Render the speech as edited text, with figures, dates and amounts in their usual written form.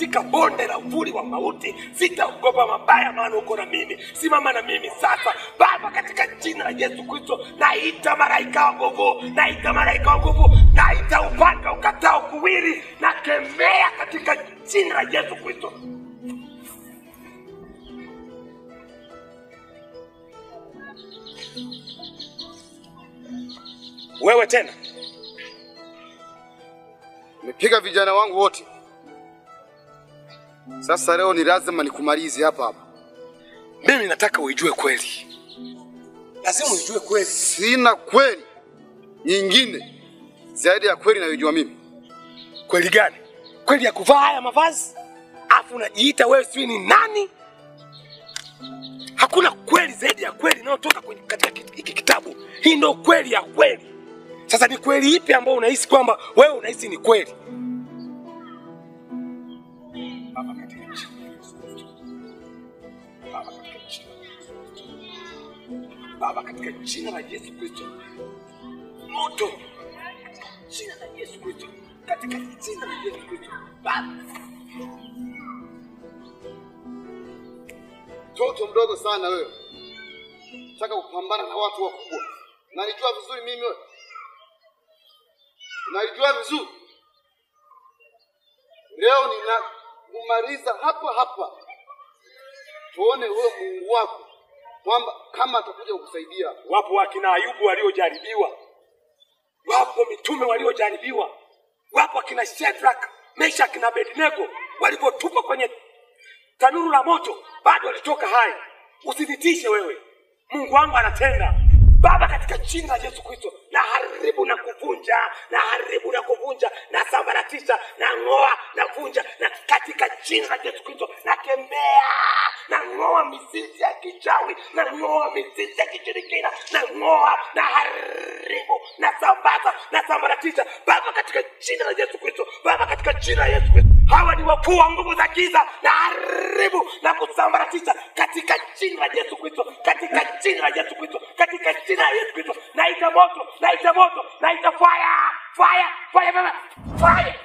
katika bonde la uvuli wa mauti, sitaogopa mabaya, maana uko na mimi. Simama na mimi sasa. Baba, katika jina la Yesu Kristo, naita malaika wa nguvu, naita malaika wa nguvu, naita upanga ukatao kuwili, na kemea katika jina la Yesu Kristo. Wewe tena nimepiga vijana wangu wote. Sasa leo ni lazima nikumalize hapa hapa. Mimi nataka uijue kweli. Lazima uijue kweli. Sina kweli nyingine zaidi ya kweli ninayojua mimi. Kweli gani? Kweli ya kuvaa haya mavazi? Afu unajiita wewe si ni nani? Hakuna kweli zaidi ya kweli inayotoka katika hiki kitabu. Hii ndio kweli ya kweli. Sasa ni kweli ipi ambayo unahisi kwamba wewe unahisi ni kweli? Baba, katika jina la Yesu Kristo. Baba, katika jina la Yesu Kristo. Baba, katika jina la Yesu Kristo. Moto. Jina la Yesu Kristo. Katika jina la Yesu Kristo. Baba. Mtoto mdogo sana wewe. Nataka kupambana na watu wakubwa. Nalijua vizuri mimi wewe. Nalijua vizuri. Leo ninakumaliza hapa hapa. Tuone wewe Mungu wako kwamba kama atakuja kukusaidia. Wapo wakina Ayubu waliojaribiwa. Wapo mitume waliojaribiwa. Wapo akina Shadraka, Meshach na Abednego walipotupwa kwenye tanuru la moto bado walitoka hai. Usithitishe wewe. Mungu wangu anatenda. Baba, katika jina la Yesu Kristo, na haribu na kuvunja, na haribu na kuvunja, na sambaratisha, na ngoa na vunja, na katika jina la Yesu Kristo, na kemea, na ngoa mizizi ya kichawi, na ngoa mizizi ya kishirikina, na ngoa, na haribu, na sambaza, na sambaratisha. Baba, katika jina la Yesu Kristo, Baba, katika jina la Yesu Kristo, hawa ni wakuu wa nguvu za giza, na haribu na kusambaratisha katika jina la Yesu Kristo, katika jina la Yesu Kristo, katika jina la Yesu Kristo. Naita moto, naita moto, naita fire, fire, fire, fire.